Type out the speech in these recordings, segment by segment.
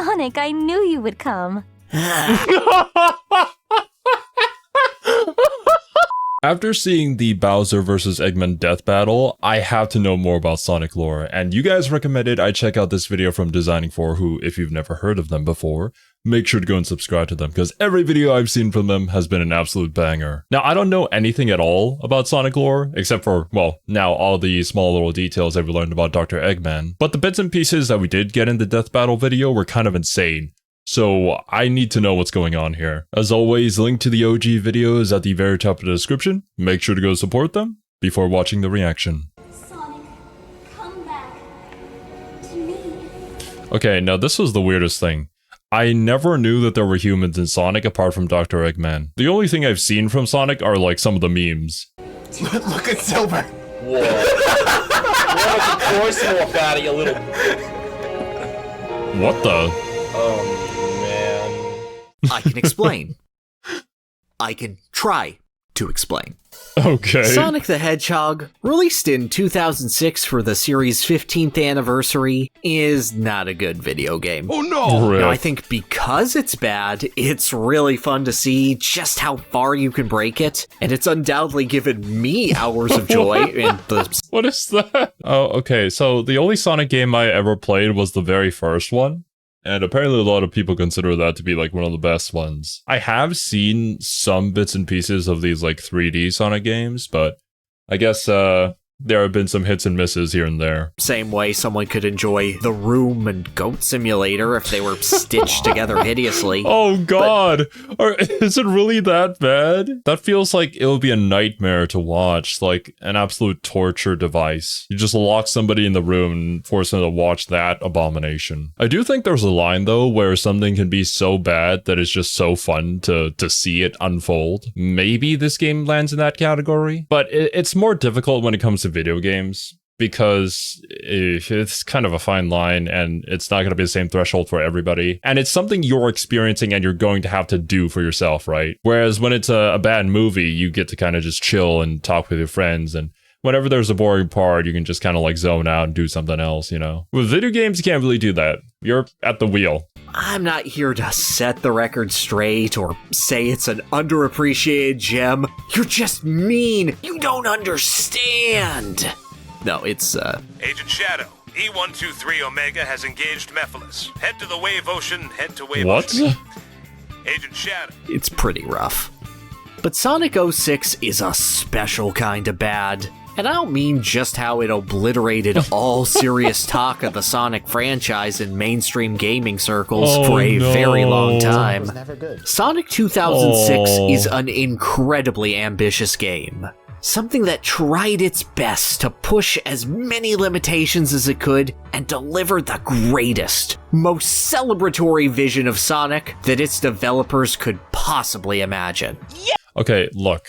Sonic, I knew you would come. After seeing the Bowser vs. Eggman death battle, I have to know more about Sonic lore, and you guys recommended I check out this video from Designing4, who, if you've never heard of them before, make sure to go and subscribe to them, because every video I've seen from them has been an absolute banger. Now, I don't know anything at all about Sonic lore, except for, well, now all the small little details I've learned about Dr. Eggman, but the bits and pieces that we did get in the death battle video were kind of insane. So I need to know what's going on here. As always, link to the OG videos at the very top of the description. Make sure to go support them before watching the reaction. Sonic, come back to me. Okay, now this was the weirdest thing. I never knew that there were humans in Sonic apart from Dr. Eggman. The only thing I've seen from Sonic are like some of the memes. Look at Silver. Whoa. Of course, more fatty, a little. What the? Oh, man. I can explain. I can try to explain. Okay. Sonic the Hedgehog, released in 2006 for the series' 15th anniversary, is not a good video game. Oh no! Really? Now, I think because it's bad, it's really fun to see just how far you can break it, and it's undoubtedly given me hours of joy in the... What is that? Oh, okay, so the only Sonic game I ever played was the very first one. And apparently a lot of people consider that to be like one of the best ones. I have seen some bits and pieces of these like 3D Sonic games, but I guess there have been some hits and misses here and there. Same way someone could enjoy The Room and Goat Simulator if they were stitched together hideously. Oh god! Is it really that bad? That feels like it would be a nightmare to watch, like an absolute torture device. You just lock somebody in the room and force them to watch that abomination. I do think there's a line though where something can be so bad that it's just so fun to see it unfold. Maybe this game lands in that category, but it's more difficult when it comes to video games, because it's kind of a fine line and it's not going to be the same threshold for everybody. And it's something you're experiencing and you're going to have to do for yourself, right? Whereas when it's a bad movie, you get to kind of just chill and talk with your friends, and whenever there's a boring part, you can just kind of like zone out and do something else, you know? With video games, you can't really do that. You're at the wheel. I'm not here to set the record straight or say it's an underappreciated gem. You're just mean. You don't understand. No, it's, Agent Shadow, E123 Omega has engaged Mephiles. Head to the Wave Ocean, head to Wave What? Ocean. Agent Shadow. it's pretty rough. But Sonic 06 is a special kind of bad. And I don't mean just how it obliterated all serious talk of the Sonic franchise in mainstream gaming circles for a very long time. Sonic 2006 is an incredibly ambitious game. Something that tried its best to push as many limitations as it could and deliver the greatest, most celebratory vision of Sonic that its developers could possibly imagine. Okay, look,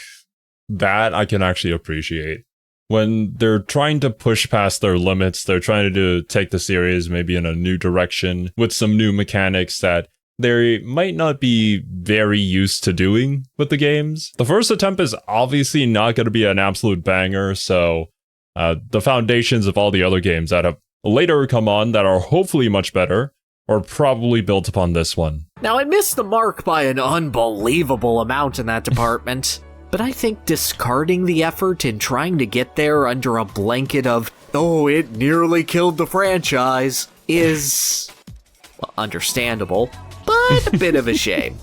that I can actually appreciate. When they're trying to push past their limits, they're trying to take the series maybe in a new direction with some new mechanics that they might not be very used to doing with the games. The first attempt is obviously not going to be an absolute banger, so the foundations of all the other games that have later come on that are hopefully much better are probably built upon this one. Now, it missed the mark by an unbelievable amount in that department. But I think discarding the effort and trying to get there under a blanket of, oh, it nearly killed the franchise, is, well, understandable, but a bit of a shame.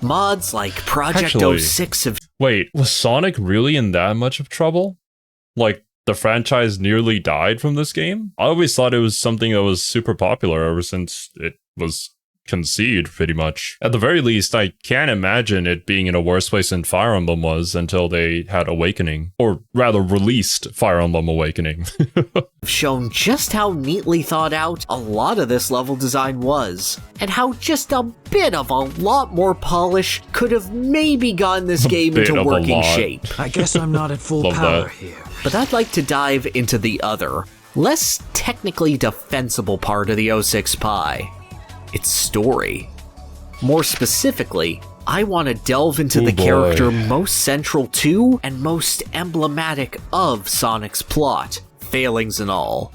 Mods like Project Actually, 06 have... Wait, was Sonic really in that much of trouble? Like, the franchise nearly died from this game? I always thought it was something that was super popular ever since it was conceived, pretty much. At the very least, I can't imagine it being in a worse place than Fire Emblem was until they had Awakening. Or rather, released Fire Emblem Awakening. shown just how neatly thought out a lot of this level design was, and how just a bit of a lot more polish could have maybe gotten this game into working shape. I guess I'm not at full Love power that. here. But I'd like to dive into the other, less technically defensible part of the 06 pie. Its story. More specifically, I want to delve into the character most central to and most emblematic of Sonic's plot, failings and all.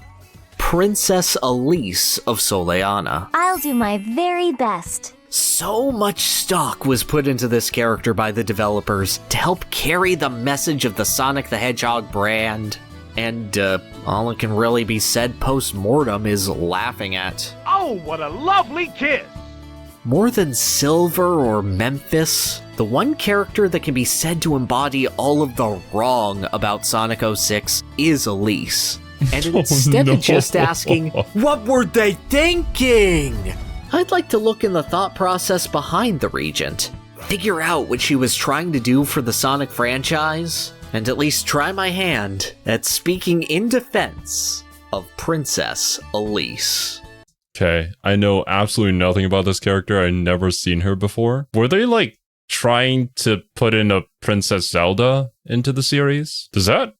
Princess Elise of Soleanna. I'll do my very best. So much stock was put into this character by the developers to help carry the message of the Sonic the Hedgehog brand. And all that can really be said post-mortem is laughing at. Oh, what a lovely kiss! More than Silver or Memphis, the one character that can be said to embody all of the wrong about Sonic 06 is Elise. And instead of just asking, what were they thinking? I'd like to look in the thought process behind the Regent, figure out what she was trying to do for the Sonic franchise, and at least try my hand at speaking in defense of Princess Elise. Okay, I know absolutely nothing about this character. I've never seen her before. Were they, like, trying to put in a Princess Zelda into the series? Does that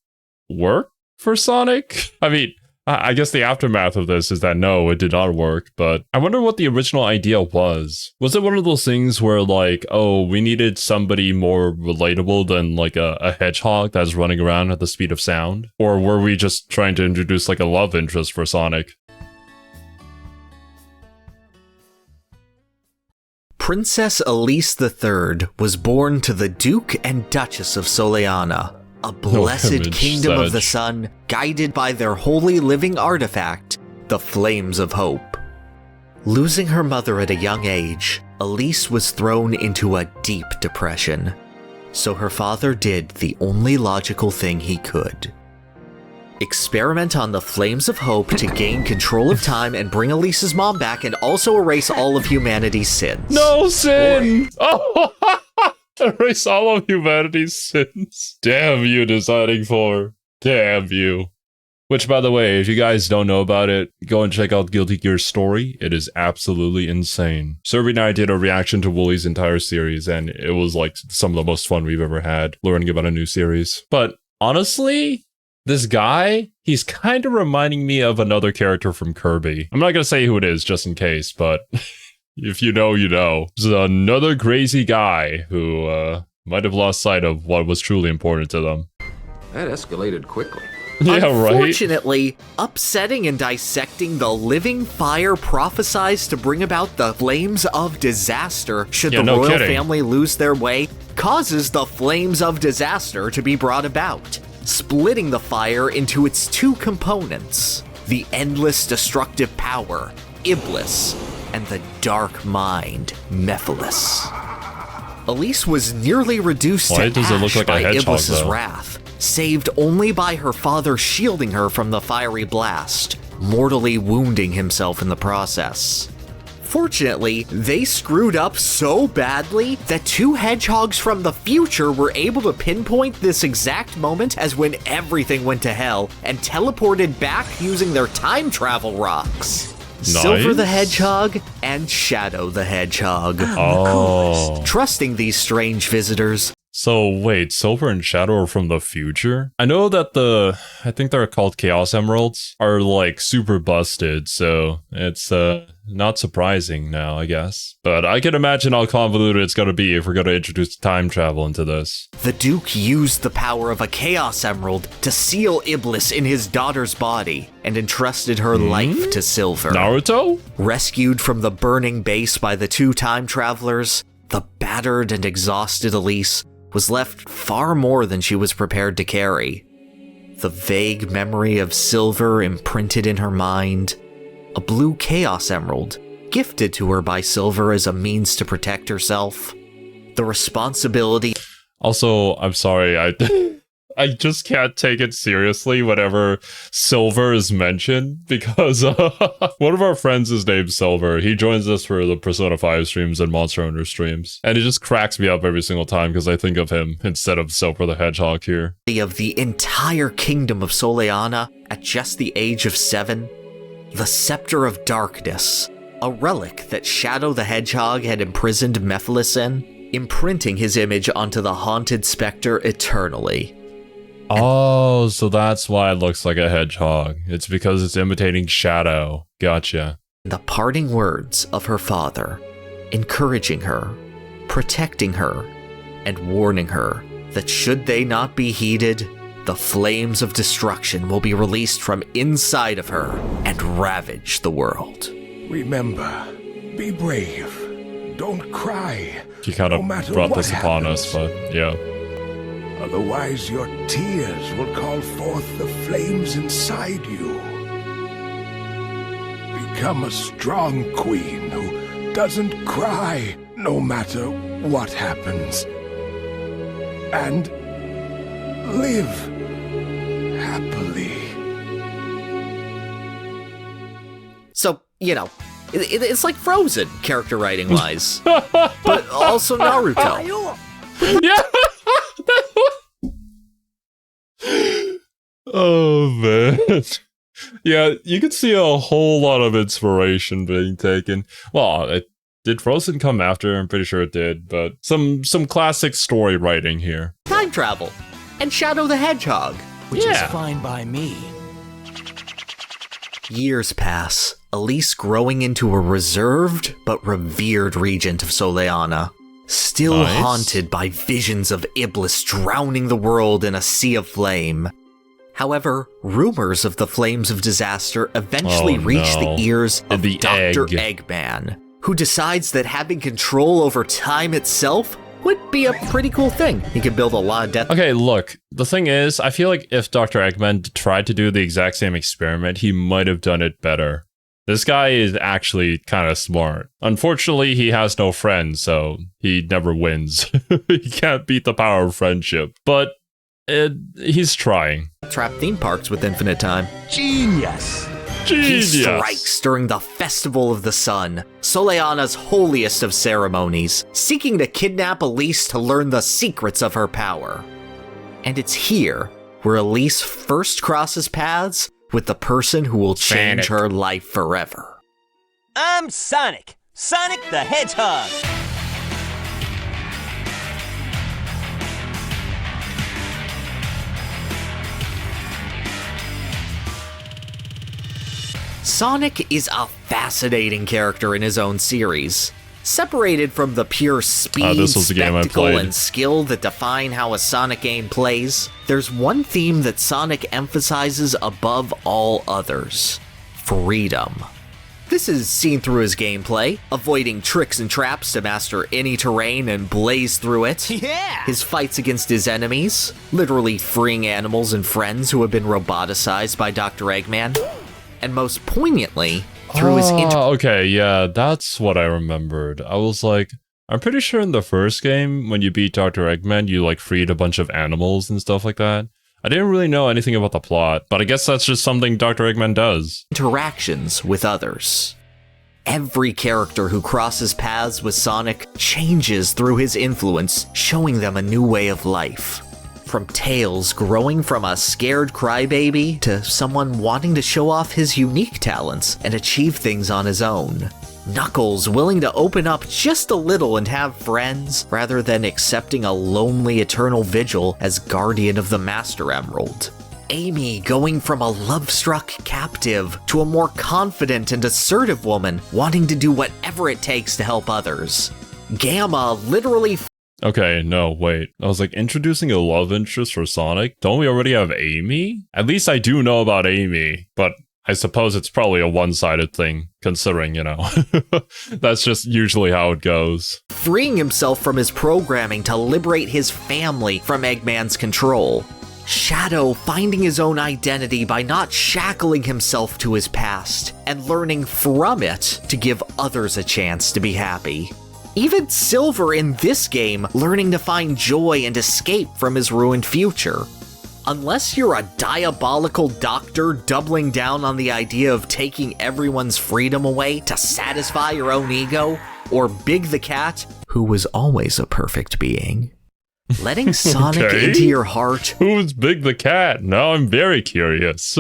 work for Sonic? I mean, I guess the aftermath of this is that no, it did not work, but I wonder what the original idea was. Was it one of those things where, like, oh, we needed somebody more relatable than, like, a hedgehog that's running around at the speed of sound? Or were we just trying to introduce, like, a love interest for Sonic? Princess Elise III was born to the Duke and Duchess of Soleanna, a blessed kingdom of the sun, guided by their holy living artifact, the Flames of Hope. Losing her mother at a young age, Elise was thrown into a deep depression, so her father did the only logical thing he could. Experiment on the Flames of Hope to gain control of time and bring Elise's mom back and also erase all of humanity's sins. No sin! Oh, erase all of humanity's sins. Damn you, Deciding 4. Damn you. Which, by the way, if you guys don't know about it, go and check out Guilty Gear's story. It is absolutely insane. Serby and I did a reaction to Wooly's entire series, and it was like some of the most fun we've ever had, learning about a new series. But honestly, this guy, he's kind of reminding me of another character from Kirby. I'm not going to say who it is just in case, but if you know, you know. This is another crazy guy who might have lost sight of what was truly important to them. That escalated quickly. Yeah, right? Unfortunately, upsetting and dissecting the living fire prophesized to bring about the flames of disaster should the royal family lose their way causes the flames of disaster to be brought about, splitting the fire into its two components, the endless destructive power, Iblis, and the dark mind, Mephiles. Elise was nearly reduced to ash by Iblis's wrath, saved only by her father shielding her from the fiery blast, mortally wounding himself in the process. Fortunately, they screwed up so badly that two hedgehogs from the future were able to pinpoint this exact moment as when everything went to hell and teleported back using their time travel rocks. Nice. Silver the Hedgehog and Shadow the Hedgehog. Oh. Trusting these strange visitors. So wait, Silver and Shadow are from the future? I know that I think they're called Chaos Emeralds, are like super busted, so it's not surprising now, I guess. But I can imagine how convoluted it's gonna be if we're gonna introduce time travel into this. The Duke used the power of a Chaos Emerald to seal Iblis in his daughter's body and entrusted her life to Silver. Naruto? Rescued from the burning base by the two time travelers, the battered and exhausted Elise was left far more than she was prepared to carry. The vague memory of Silver imprinted in her mind, a blue Chaos Emerald gifted to her by Silver as a means to protect herself, the responsibility. Also, I'm sorry, I just can't take it seriously whenever Silver is mentioned, because one of our friends is named Silver. He joins us for the Persona 5 streams and Monster Hunter streams, and it just cracks me up every single time because I think of him instead of Silver the Hedgehog here. Of the entire kingdom of Soleanna at just the age of 7, the Scepter of Darkness, a relic that Shadow the Hedgehog had imprisoned Mephiles in, imprinting his image onto the haunted specter eternally. Oh, so that's why it looks like a hedgehog. It's because it's imitating Shadow. Gotcha. The parting words of her father, encouraging her, protecting her, and warning her that should they not be heeded, the flames of destruction will be released from inside of her and ravage the world. Remember, be brave. Don't cry. He kind no of matter brought what this upon happens. us, but yeah. Otherwise, your tears will call forth the flames inside you. Become a strong queen who doesn't cry no matter what happens. And live happily. So, it's like Frozen, character writing wise. But also Naruto. Yeah. Oh man. Yeah, you could see a whole lot of inspiration being taken. Well, did Frozen come after? I'm pretty sure it did, but some classic story writing here. Time travel. And Shadow the Hedgehog. Which is fine by me. Years pass, Elise growing into a reserved but revered regent of Soleana. Still Nice. haunted by visions of Iblis drowning the world in a sea of flame. However, rumors of the flames of disaster eventually reach the ears of The Dr. egg. Eggman, who decides that having control over time itself would be a pretty cool thing. He could build a lot of death. Okay, look, the thing is, I feel like if Dr. Eggman tried to do the exact same experiment, he might have done it better. This guy is actually kind of smart. Unfortunately, he has no friends, so he never wins. He can't beat the power of friendship. But he's trying. Trap theme parks with infinite time. Genius! He strikes during the Festival of the Sun, Soleana's holiest of ceremonies, seeking to kidnap Elise to learn the secrets of her power. And it's here where Elise first crosses paths with the person who will change her life forever. I'm Sonic! Sonic the Hedgehog! Sonic is a fascinating character in his own series. Separated from the pure speed, this was the game I spectacle, played. and skill that define how a Sonic game plays, there's one theme that Sonic emphasizes above all others: freedom. This is seen through his gameplay, avoiding tricks and traps to master any terrain and blaze through it. Yeah! His fights against his enemies, literally freeing animals and friends who have been roboticized by Dr. Eggman. And most poignantly, through his okay, yeah, that's what I remembered. I was like, I'm pretty sure in the first game, when you beat Dr. Eggman, you like freed a bunch of animals and stuff like that. I didn't really know anything about the plot, but I guess that's just something Dr. Eggman does. interactions with others. Every character who crosses paths with Sonic changes through his influence, showing them a new way of life. From Tails growing from a scared crybaby to someone wanting to show off his unique talents and achieve things on his own. Knuckles willing to open up just a little and have friends, rather than accepting a lonely eternal vigil as guardian of the Master Emerald. Amy going from a love-struck captive to a more confident and assertive woman wanting to do whatever it takes to help others. Gamma literally Okay, no, wait. I was like, introducing a love interest for Sonic? Don't we already have Amy? At least I do know about Amy, but I suppose it's probably a one-sided thing, considering, that's just usually how it goes. freeing himself from his programming to liberate his family from Eggman's control. Shadow finding his own identity by not shackling himself to his past and learning from it to give others a chance to be happy. Even Silver in this game learning to find joy and escape from his ruined future. Unless you're a diabolical doctor doubling down on the idea of taking everyone's freedom away to satisfy your own ego, or Big the Cat, who was always a perfect being. Letting Sonic Okay. into your heart Who's Big the Cat? Now I'm very curious.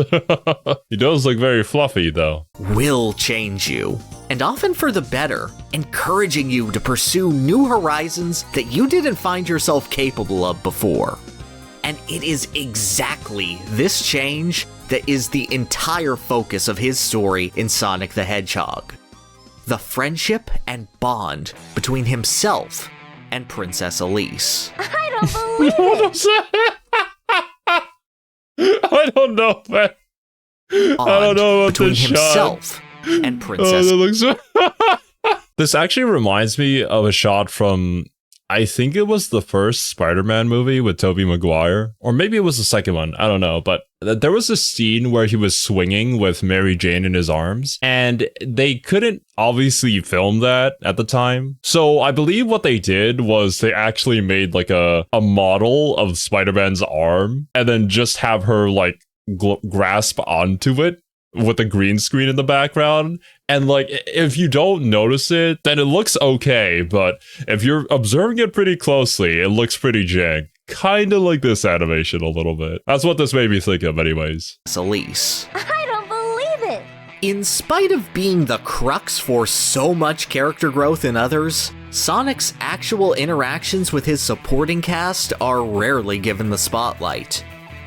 He does look very fluffy, though. will change you, and often for the better, encouraging you to pursue new horizons that you didn't find yourself capable of before. And it is exactly this change that is the entire focus of his story in Sonic the Hedgehog. The friendship and bond between himself and Princess Elise. I don't believe it. I don't know, man. I don't know about between this himself and Princess. Oh, that looks... This actually reminds me of a shot from, I think it was the first Spider-Man movie with Tobey Maguire, or maybe it was the second one, I don't know, but there was a scene where he was swinging with Mary Jane in his arms, and they couldn't obviously film that at the time. So I believe what they did was they actually made like a model of Spider-Man's arm, and then just have her like grasp onto it with a green screen in the background. And like, if you don't notice it, then it looks okay, but if you're observing it pretty closely, it looks pretty jank. Kind of like this animation a little bit. That's what this made me think of anyways. Elise. I don't believe it! In spite of being the crux for so much character growth in others, Sonic's actual interactions with his supporting cast are rarely given the spotlight.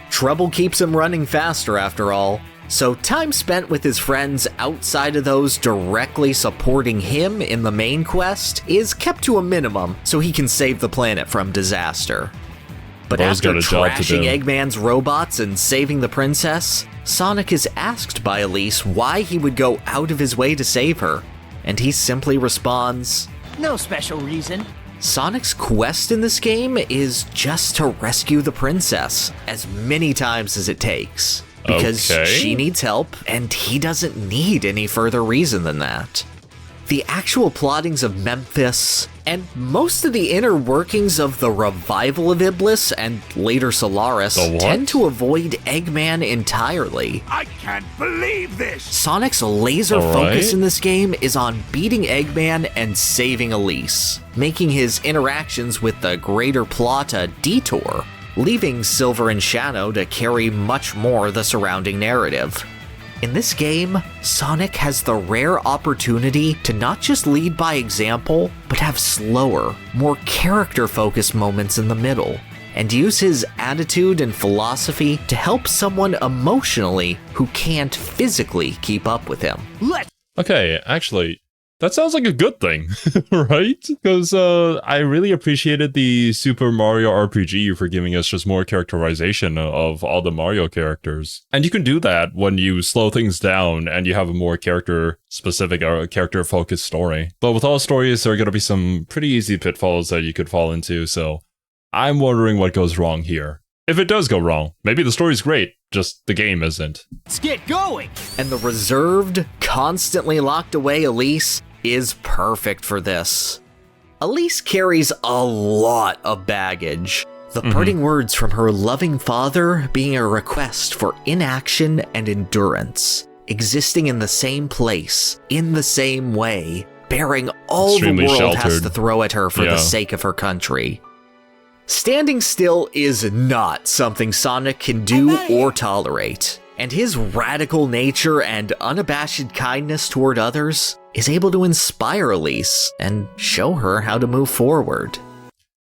Trouble keeps him running faster after all, so time spent with his friends outside of those directly supporting him in the main quest is kept to a minimum so he can save the planet from disaster. But after trashing Eggman's robots and saving the princess, Sonic is asked by Elise why he would go out of his way to save her, and he simply responds, "No special reason." Sonic's quest in this game is just to rescue the princess as many times as it takes. Because she needs help, and he doesn't need any further reason than that. The actual plottings of Memphis, and most of the inner workings of the revival of Iblis and later Solaris tend to avoid Eggman entirely. I can't believe this! Sonic's laser focus in this game is on beating Eggman and saving Elise, making his interactions with the greater plot a detour, leaving Silver and Shadow to carry much more the surrounding narrative. In this game, Sonic has the rare opportunity to not just lead by example, but have slower, more character-focused moments in the middle, and use his attitude and philosophy to help someone emotionally who can't physically keep up with him. Okay, actually, that sounds like a good thing, right? Because I really appreciated the Super Mario RPG for giving us just more characterization of all the Mario characters. And you can do that when you slow things down and you have a more character-specific or character-focused story. But with all stories, there are going to be some pretty easy pitfalls that you could fall into, so I'm wondering what goes wrong here. If it does go wrong, maybe the story's great, just the game isn't. Let's get going! And the reserved, constantly locked away Elise is perfect for this. Elise carries a lot of baggage. The parting words from her loving father being a request for inaction and endurance, existing in the same place, in the same way, bearing all the world has to throw at her for the sake of her country. Standing still is not something Sonic can do or tolerate, and his radical nature and unabashed kindness toward others is able to inspire Elise and show her how to move forward.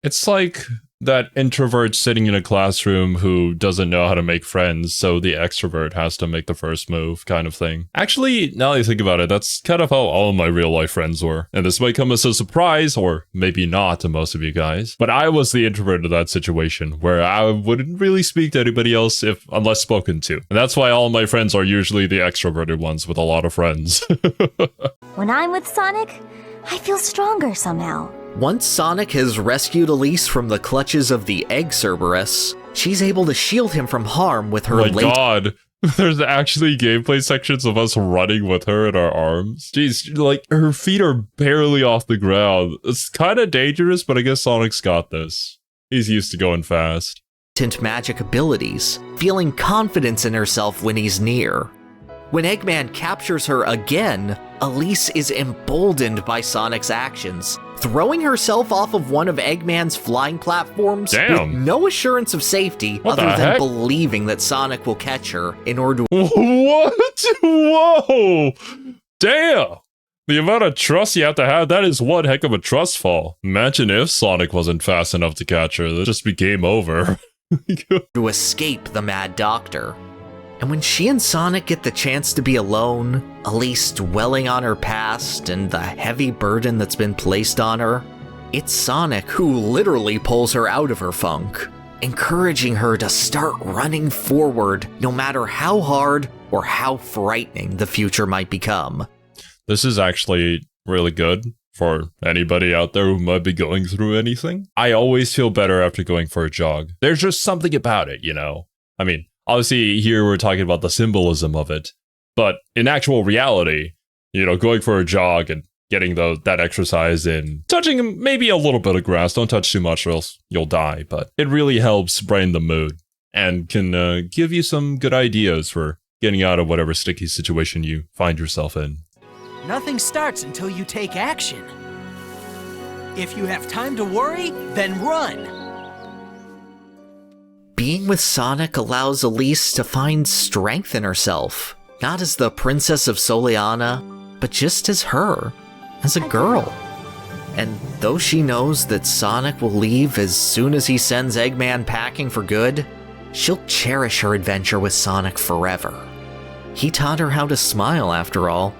It's like that introvert sitting in a classroom who doesn't know how to make friends, so the extrovert has to make the first move kind of thing. Actually, now that I think about it, that's kind of how all of my real life friends were. And this might come as a surprise, or maybe not to most of you guys, but I was the introvert of that situation, where I wouldn't really speak to anybody else unless spoken to. And that's why all of my friends are usually the extroverted ones with a lot of friends. When I'm with Sonic, I feel stronger somehow. Once Sonic has rescued Elise from the clutches of the Egg Cerberus, she's able to shield him from harm with her God, there's actually gameplay sections of us running with her in our arms. Jeez, like, her feet are barely off the ground. It's kind of dangerous, but I guess Sonic's got this. He's used to going fast. Magic abilities, feeling confidence in herself when he's near. When Eggman captures her again, Elise is emboldened by Sonic's actions, throwing herself off of one of Eggman's flying platforms with no assurance of safety other than believing that Sonic will catch her in order to— What? Whoa! Damn! The amount of trust you have to have, that is one heck of a trust fall. Imagine if Sonic wasn't fast enough to catch her, it'd just be game over. to escape the Mad Doctor. And when she and Sonic get the chance to be alone, Elise dwelling on her past and the heavy burden that's been placed on her, it's Sonic who literally pulls her out of her funk. encouraging her to start running forward no matter how hard or how frightening the future might become. This is actually really good for anybody out there who might be going through anything. I always feel better after going for a jog. There's just something about it, you know? I mean, obviously here we're talking about the symbolism of it, but in actual reality, you know, going for a jog and getting that exercise in, touching maybe a little bit of grass, don't touch too much or else you'll die, but it really helps brighten the mood and can give you some good ideas for getting out of whatever sticky situation you find yourself in. Nothing starts until you take action. If you have time to worry, then run. Being with Sonic allows Elise to find strength in herself, not as the Princess of Soleanna, but just as her, as a girl. And though she knows that Sonic will leave as soon as he sends Eggman packing for good, she'll cherish her adventure with Sonic forever. He taught her how to smile, after all.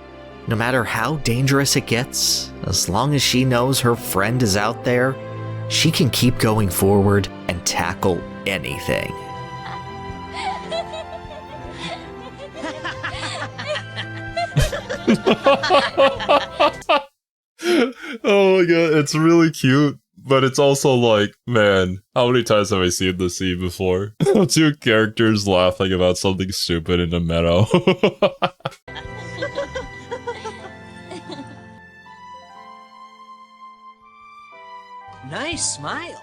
No matter how dangerous it gets, as long as she knows her friend is out there, she can keep going forward and tackle anything. Oh my god, it's really cute, but it's also like, man, how many times have I seen this scene before? Two characters laughing about something stupid in a meadow. Nice smile.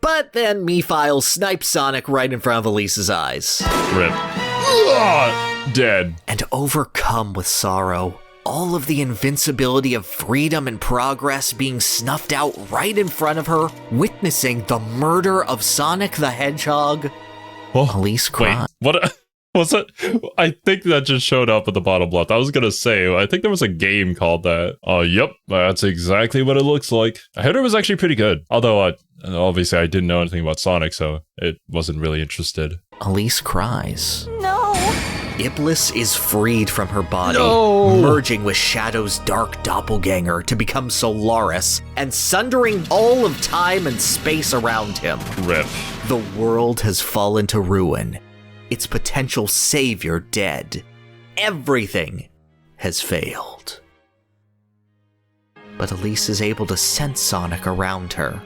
But then Mephiles snipes Sonic right in front of Elise's eyes. Rip. Ugh, dead. And overcome with sorrow, all of the invincibility of freedom and progress being snuffed out right in front of her, witnessing the murder of Sonic the Hedgehog, Elise cried. Wait, what? Was it? I think that just showed up at the bottom left. I was gonna say, I think there was a game called that. Yep, that's exactly what it looks like. I heard it was actually pretty good. Although, obviously I didn't know anything about Sonic, so it wasn't really interested. Elise cries. No! Iblis is freed from her body, merging with Shadow's dark doppelganger to become Solaris, and sundering all of time and space around him. Rip. The world has fallen to ruin. Its potential savior dead. Everything has failed. But Elise is able to sense Sonic around her.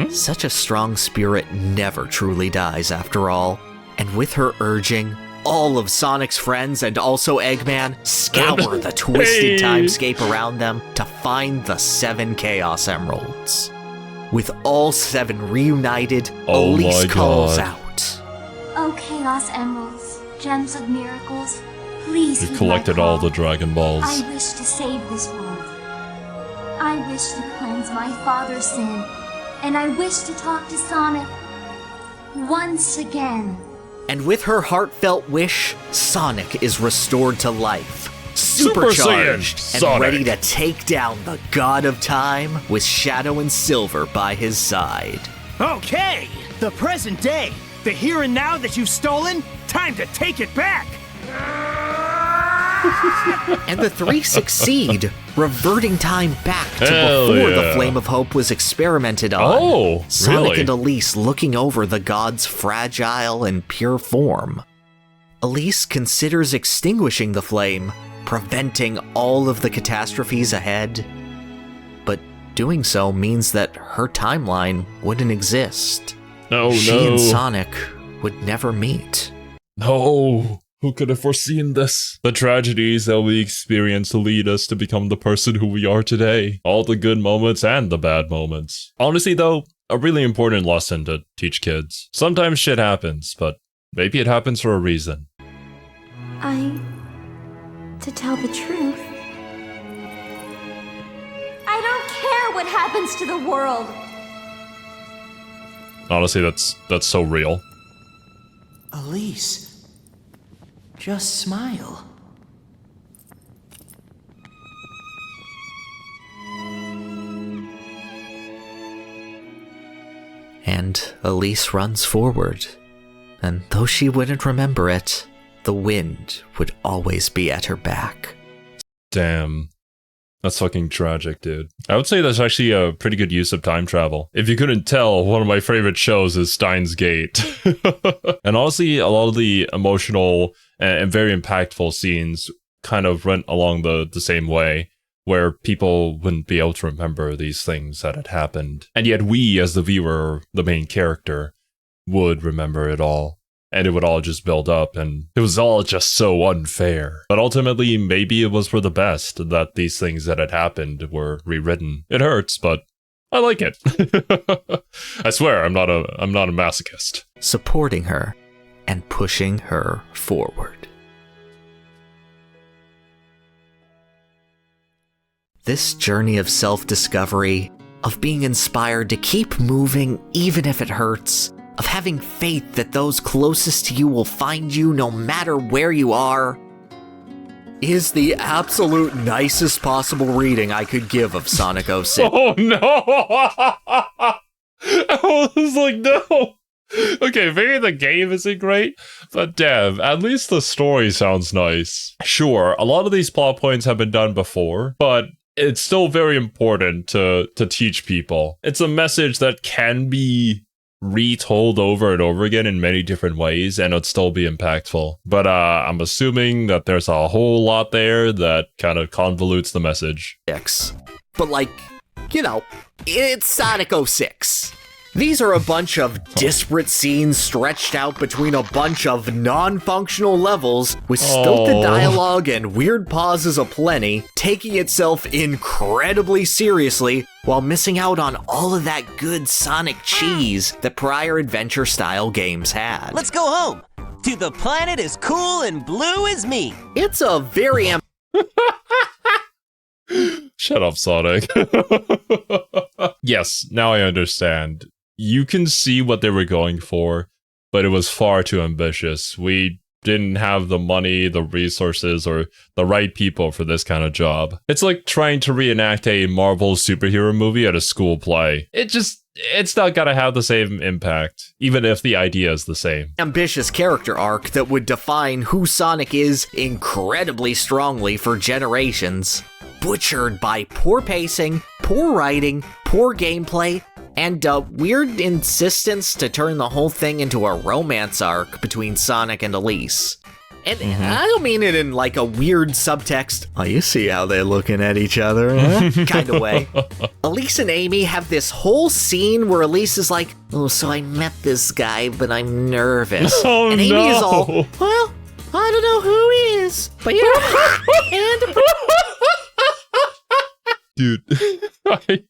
Such a strong spirit never truly dies, after all. And with her urging, all of Sonic's friends and also Eggman scour the twisted timescape around them to find the 7 Chaos Emeralds. With all 7 reunited, Elise calls out. Oh, Chaos Emeralds, Gems of Miracles, please. You've collected all the Dragon Balls. I wish to save this world. I wish to cleanse my father's sin, and I wish to talk to Sonic once again. And with her heartfelt wish, Sonic is restored to life, supercharged, and ready to take down the God of Time with Shadow and Silver by his side. Okay, the present day, the here and now that you've stolen, time to take it back! And the 3 succeed, reverting time back to before the Flame of Hope was experimented on. Sonic and Elise looking over the god's fragile and pure form. Elise considers extinguishing the flame, preventing all of the catastrophes ahead. But doing so means that her timeline wouldn't exist. She and Sonic would never meet. No. Who could have foreseen this? The tragedies that we experience lead us to become the person who we are today. All the good moments and the bad moments. Honestly though, a really important lesson to teach kids. Sometimes shit happens, but maybe it happens for a reason. To tell the truth, I don't care what happens to the world. Honestly, that's so real. Elise. Just smile. And Elise runs forward, and though she wouldn't remember it, the wind would always be at her back. Damn. That's fucking tragic, dude. I would say that's actually a pretty good use of time travel. If you couldn't tell, one of my favorite shows is Steins Gate. And honestly, a lot of the emotional and very impactful scenes kind of went along the same way, where people wouldn't be able to remember these things that had happened. And yet we, as the viewer, the main character, would remember it all. And it would all just build up, and it was all just so unfair. But ultimately, maybe it was for the best that these things that had happened were rewritten. It hurts, but I like it. I swear, I'm not a masochist. Supporting her and pushing her forward. This journey of self-discovery, of being inspired to keep moving even if it hurts, of having faith that those closest to you will find you no matter where you are, is the absolute nicest possible reading I could give of Sonic 06. Oh no! I was like, no! Okay, maybe the game isn't great, but damn, at least the story sounds nice. Sure, a lot of these plot points have been done before, but it's still very important to teach people. It's a message that can be retold over and over again in many different ways, and it'd still be impactful. But I'm assuming that there's a whole lot there that kind of convolutes the message. But like, you know, it's Sonic 06. These are a bunch of disparate scenes stretched out between a bunch of non-functional levels with stilted dialogue and weird pauses aplenty, taking itself incredibly seriously while missing out on all of that good Sonic cheese that prior adventure-style games had. Let's go home to the planet as cool and blue as me. It's a very Shut up, Sonic. Yes, now I understand. You can see what they were going for, but it was far too ambitious. We didn't have the money, the resources, or the right people for this kind of job. It's like trying to reenact a Marvel superhero movie at a school play. It's not gonna have the same impact, even if the idea is the same. Ambitious character arc that would define who Sonic is incredibly strongly for generations. Butchered by poor pacing, poor writing, poor gameplay, and a weird insistence to turn the whole thing into a romance arc between Sonic and Elise. And I don't mean it in like a weird subtext, oh, you see how they're looking at each other, huh? kind of way. Elise and Amy have this whole scene where Elise is like, oh, so I met this guy, but I'm nervous. Oh, and Amy is all, well, I don't know who he is, but you're hot and Dude,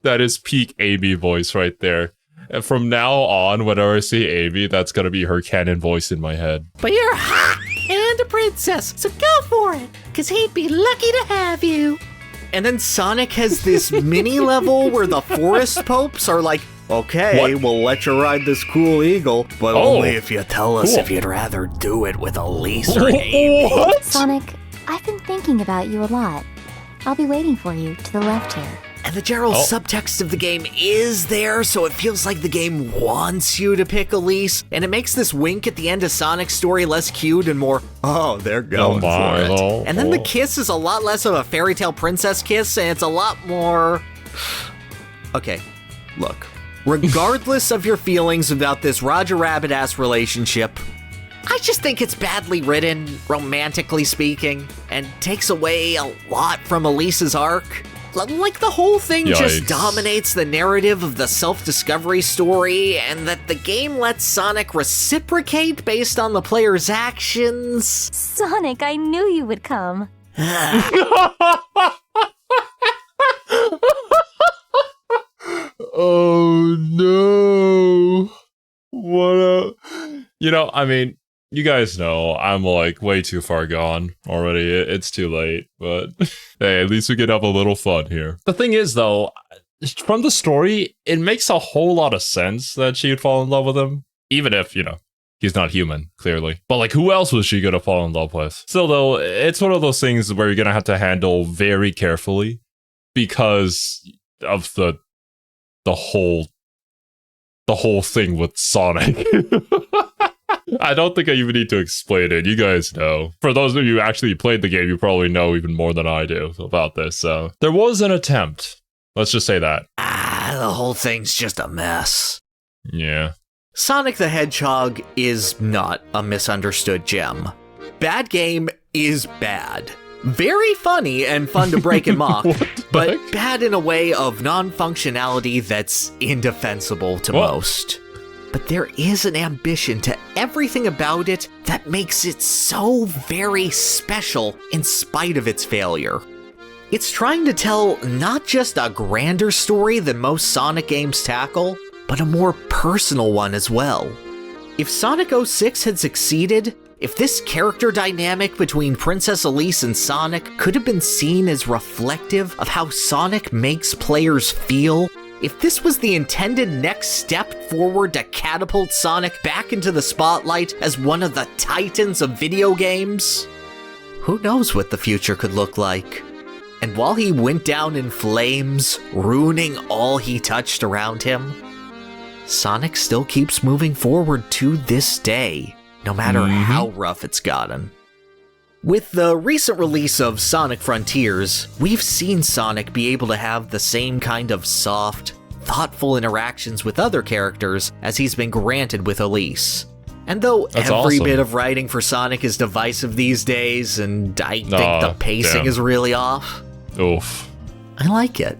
that is peak Amy voice right there. And from now on, whenever I see Amy, that's gonna be her canon voice in my head. But you're hot and a princess, so go for it, cause he'd be lucky to have you. And then Sonic has this mini level where the forest popes are like, okay, we'll let you ride this cool eagle, but only if you tell us if you'd rather do it with Elise or Amy. Sonic, I've been thinking about you a lot. I'll be waiting for you to the left here. And the general subtext of the game is there, so it feels like the game wants you to pick Elise, and it makes this wink at the end of Sonic's story less cute and more, oh, they're going for it. And then the kiss is a lot less of a fairy tale princess kiss, and it's a lot more... Okay, look. Regardless of your feelings about this Roger Rabbit-ass relationship, I just think it's badly written, romantically speaking, and takes away a lot from Elise's arc. Like the whole thing just dominates the narrative of the self-discovery story, and that the game lets Sonic reciprocate based on the player's actions. Sonic, I knew you would come. Oh no. What a... You know, I mean, you guys know I'm like way too far gone already. It's too late, but hey, at least we can have a little fun here. The thing is, though, from the story, it makes a whole lot of sense that she would fall in love with him, even if, you know, he's not human, clearly. But like, who else was she gonna fall in love with? Still, though, it's one of those things where you're gonna have to handle very carefully because of the whole thing with Sonic. I don't think I even need to explain it. You guys know. For those of you who actually played the game, you probably know even more than I do about this. So there was an attempt. Let's just say that. The whole thing's just a mess. Yeah. Sonic the Hedgehog is not a misunderstood gem. Bad game is bad. Very funny and fun to break and mock, but bad in a way of non-functionality that's indefensible to most. But there is an ambition to everything about it that makes it so very special in spite of its failure. It's trying to tell not just a grander story than most Sonic games tackle, but a more personal one as well. If Sonic 06 had succeeded, if this character dynamic between Princess Elise and Sonic could have been seen as reflective of how Sonic makes players feel, if this was the intended next step forward to catapult Sonic back into the spotlight as one of the titans of video games, who knows what the future could look like. And while he went down in flames, ruining all he touched around him, Sonic still keeps moving forward to this day, no matter how rough it's gotten. With the recent release of Sonic Frontiers, we've seen Sonic be able to have the same kind of soft, thoughtful interactions with other characters as he's been granted with Elise. And though every bit of writing for Sonic is divisive these days, and I think the pacing is really off, I like it.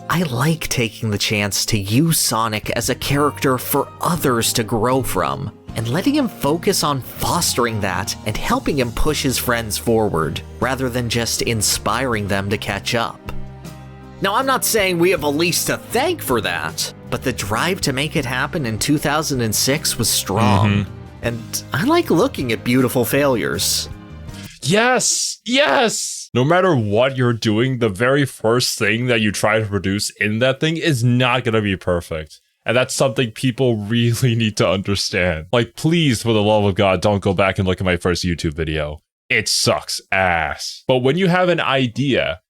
I like taking the chance to use Sonic as a character for others to grow from, and letting him focus on fostering that and helping him push his friends forward, rather than just inspiring them to catch up. Now, I'm not saying we have Elise to thank for that, but the drive to make it happen in 2006 was strong, and I like looking at beautiful failures. Yes! Yes! No matter what you're doing, the very first thing that you try to produce in that thing is not going to be perfect. And that's something people really need to understand. Like, please, for the love of God, don't go back and look at my first YouTube video. It sucks ass. But when you have an idea,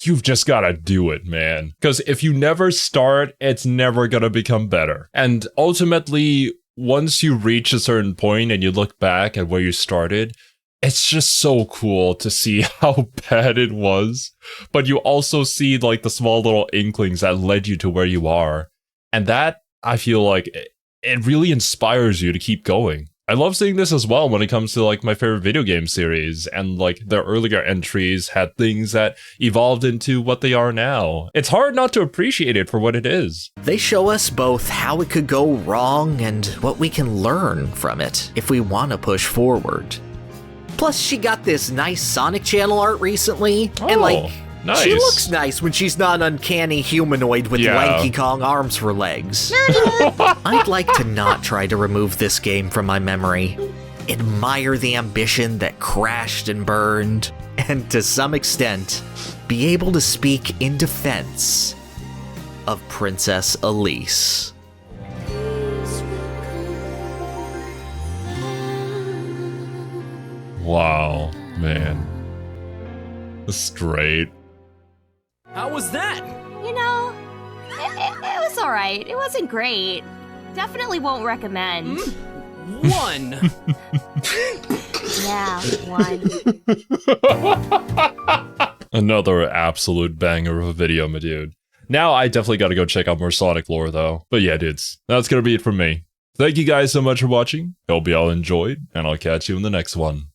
you've just got to do it, man. Because if you never start, it's never going to become better. And ultimately, once you reach a certain point and you look back at where you started, it's just so cool to see how bad it was. But you also see like the small little inklings that led you to where you are. And that, I feel like, it really inspires you to keep going. I love seeing this as well when it comes to like my favorite video game series, and like their earlier entries had things that evolved into what they are now. It's hard not to appreciate it for what it is. They show us both how it could go wrong and what we can learn from it if we want to push forward. Plus, she got this nice Sonic Channel art recently, and like, nice. She looks nice when she's not an uncanny humanoid with lanky Kong arms for legs. I'd like to not try to remove this game from my memory. Admire the ambition that crashed and burned, and to some extent, be able to speak in defense of Princess Elise. Wow, man. Straight. How was that? You know, it was alright. It wasn't great. Definitely won't recommend. 1. Yeah, 1. Another absolute banger of a video, my dude. Now I definitely gotta go check out more Sonic lore though. But yeah, dudes, that's gonna be it from me. Thank you guys so much for watching. Hope you all enjoyed, and I'll catch you in the next one.